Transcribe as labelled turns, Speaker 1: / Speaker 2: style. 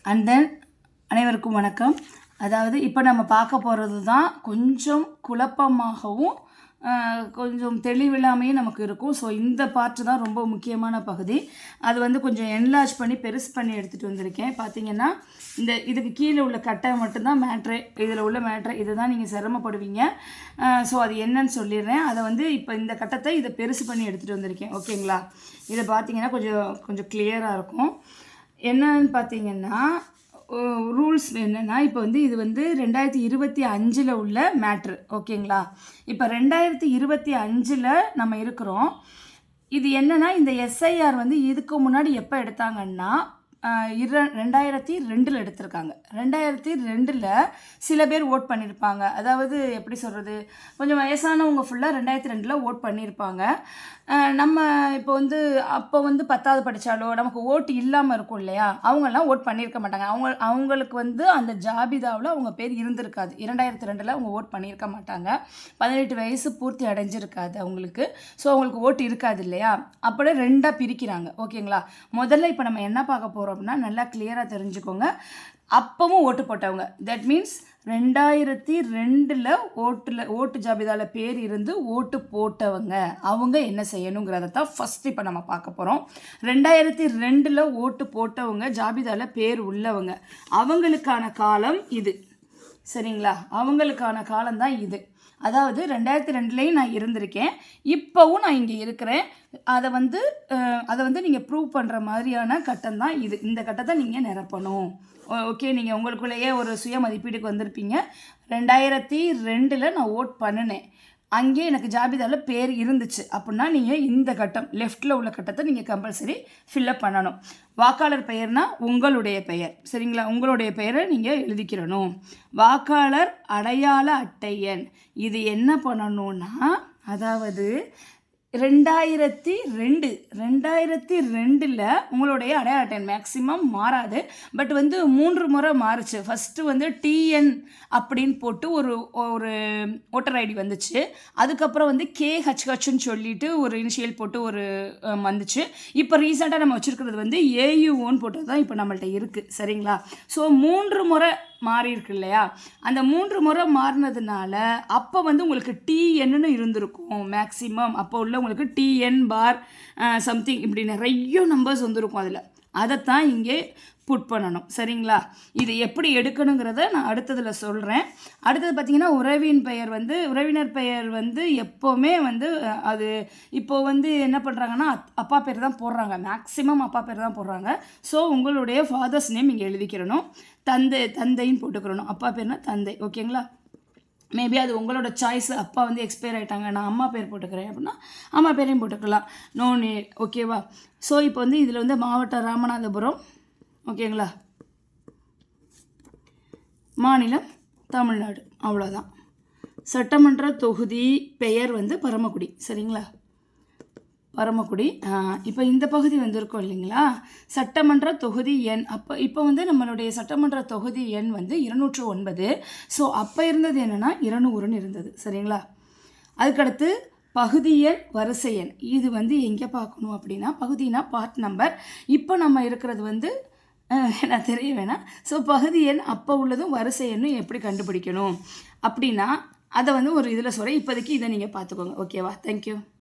Speaker 1: And then அனைவருக்கும் வணக்கம். அதாவது இப்போ நம்ம பார்க்க போகிறது தான் கொஞ்சம் குழப்பமாகவும் கொஞ்சம் தெளிவில்லாமையும் நமக்கு இருக்கும். ஸோ இந்த பார்ட்டு தான் ரொம்ப முக்கியமான பகுதி. அது வந்து கொஞ்சம் என்லார்ஜ் பண்ணி பெருசு பண்ணி எடுத்துகிட்டு வந்திருக்கேன். பார்த்தீங்கன்னா இதுக்கு கீழே உள்ள கட்டை மட்டும்தான் மேட்ரு, இதில் உள்ள மேட்ரு இதுதான் நீங்கள் சிரமப்படுவீங்க. ஸோ அது என்னன்னு சொல்லிடுறேன். அதை வந்து இப்போ இந்த கட்டத்தை இதை பெருசு பண்ணி எடுத்துகிட்டு வந்திருக்கேன். ஓகேங்களா? இதை பார்த்தீங்கன்னா கொஞ்சம் கிளியராக இருக்கும். என்னன்னு பார்த்தீங்கன்னா ரூல்ஸ் என்னென்னா, இப்போ வந்து இது வந்து 2025 உள்ள மேட்ரு. ஓகேங்களா? இப்போ 2025 நம்ம இருக்கிறோம். இது என்னென்னா, இந்த எஸ்ஐஆர் வந்து இதுக்கு முன்னாடி எப்போ எடுத்தாங்கன்னா 2002 எடுத்திருக்காங்க. 2002 சில பேர் ஓட் பண்ணியிருப்பாங்க. அதாவது எப்படி சொல்கிறது, கொஞ்சம் வயசானவங்க ஃபுல்லாக 2002 ஓட் பண்ணியிருப்பாங்க. நம்ம இப்போ வந்து அப்போ வந்து 10வது படித்தாலோ நமக்கு ஓட்டு இல்லாமல் இருக்கும் இல்லையா, அவங்கெல்லாம் ஓட் பண்ணியிருக்க மாட்டாங்க. அவங்களுக்கு வந்து அந்த ஜாபிதாவில் அவங்க பேர் இருந்திருக்காது. 2002 அவங்க ஓட் பண்ணியிருக்க மாட்டாங்க. 18 வயசு பூர்த்தி அடைஞ்சிருக்காது அவங்களுக்கு. ஸோ அவங்களுக்கு ஓட்டு இருக்காது இல்லையா. அப்படியே 2ஆக பிரிக்கிறாங்க. ஓகேங்களா? முதல்ல இப்போ நம்ம என்ன பார்க்க போகிறோம் அப்படின்னா, நல்லா கிளியராக தெரிஞ்சுக்கோங்க. அப்பவும் ஓட்டு போட்டவங்க, தட் மீன்ஸ் 2002 ஓட்டு ஜாபிதாவில் பேர் இருந்து ஓட்டு போட்டவங்க, அவங்க என்ன செய்யணுங்கிறத தான் ஃபஸ்ட் இப்போ நம்ம பார்க்க போகிறோம். 2002 ஓட்டு போட்டவங்க, ஜாபிதாவில் பேர் உள்ளவங்க, அவங்களுக்கான காலம் இது. சரிங்களா? அவங்களுக்கான காலம்தான் இது. அதாவது 2002 நான் இருந்திருக்கேன், இப்போவும் நான் இங்கே இருக்கிறேன். அதை வந்து நீங்கள் ப்ரூவ் பண்ணுற மாதிரியான கட்டம் தான் இது. இந்த கட்டத்தை நீங்கள் நிரப்பணும். ஓகே, நீங்கள் உங்களுக்குள்ளேயே ஒரு சுய மதிப்பீடுக்கு வந்திருப்பீங்க. 2002 நான் ஓட் பண்ணினேன், அங்கே எனக்கு ஜாபிதாவில் பேர் இருந்துச்சு அப்படின்னா நீங்கள் இந்த கட்டம் லெஃப்டில் உள்ள கட்டத்தை நீங்கள் கம்பல்சரி ஃபில்லப் பண்ணணும். வாக்காளர் பெயர்னால் உங்களுடைய பெயர். சரிங்களா? உங்களுடைய பெயரை நீங்கள் எழுதிக்கிறணும். வாக்காளர் அடையாள அட்டை எண், இது என்ன பண்ணணும்னா, அதாவது 2002 உங்களுடைய அடையாள அட்டை மேக்ஸிமம் மாறாது. பட் வந்து 3 முறை மாறுச்சு. ஃபஸ்ட்டு வந்து டிஎன் அப்படின்னு போட்டு ஒரு ஓட்டர் ஐடி வந்துச்சு. அதுக்கப்புறம் வந்து கேஹெச்ஹெச்னு சொல்லிட்டு ஒரு இனிஷியல் போட்டு ஒரு வந்துச்சு. இப்போ ரீசெண்டாக நம்ம வச்சுருக்கிறது வந்து ஏயுஓன்னு போட்டது தான் இப்போ நம்மள்ட்ட இருக்குது. சரிங்களா? ஸோ 3 முறை மாறி இருக்கு இல்லையா. அந்த 3 முறை மாறினதுனால அப்போ வந்து உங்களுக்கு டிஎன்னு இருந்திருக்கும் மேக்ஸிமம். அப்போ உள்ள உங்களுக்கு டிஎன் பார் சம்திங் இப்படி நிறைய நம்பர்ஸ் வந்துருக்கும். அதைத்தான் இங்கே புட் பண்ணணும். சரிங்களா? இது எப்படி எடுக்கணுங்கிறத நான் அடுத்ததில் சொல்கிறேன். அடுத்தது பார்த்திங்கன்னா உறவினர் பெயர் வந்து எப்போவுமே வந்து அது இப்போ வந்து என்ன பண்ணுறாங்கன்னா அப்பா பேர் தான் போடுறாங்க. மேக்ஸிமம் அப்பா பேர் தான் போடுறாங்க. ஸோ உங்களுடைய ஃபாதர்ஸ் நேம் இங்கே எழுதிக்கிறணும். தந்தைன்னு போட்டுக்கிறணும். அப்பா பேர்னா தந்தை. ஓகேங்களா? மேபி அது உங்களோட சாய்ஸ். அப்பா வந்து எக்ஸ்பயர் ஆகிட்டாங்க, நான் அம்மா பேர் போட்டுக்கிறேன் அப்படின்னா அம்மா பேரையும் போட்டுக்கலாம். No need. ஓகேவா? ஸோ இப்போ வந்து இதில் வந்து மாவட்டம் ராமநாதபுரம். ஓகேங்களா? மாநிலம் தமிழ்நாடு. அவ்வளோதான். சட்டமன்ற தொகுதி பெயர் வந்து பரமக்குடி. சரிங்களா? பரமக்குடி. இப்போ இந்த பகுதி வந்திருக்கோம் இல்லைங்களா, சட்டமன்ற தொகுதி எண். இப்போ வந்து நம்மளுடைய சட்டமன்ற தொகுதி எண் வந்து 209. ஸோ அப்போ இருந்தது என்னென்னா 200ன்னு இருந்தது. சரிங்களா? அதுக்கடுத்து பகுதி எண், வரிசை எண், இது வந்து எங்கே பார்க்கணும் அப்படின்னா, பகுதினா பார்ட் நம்பர். இப்போ நம்ம இருக்கிறது வந்து நான் தெரிய வேணாம். ஸோ பகுதி எண் அப்போ உள்ளதும் வரிசை எண்ணும் எப்படி கண்டுபிடிக்கணும் அப்படின்னா அதை வந்து ஒரு இதில் சொல்கிறேன். இப்போதைக்கு இதை நீங்கள் பார்த்துக்கோங்க. ஓகேவா? தேங்க்யூ.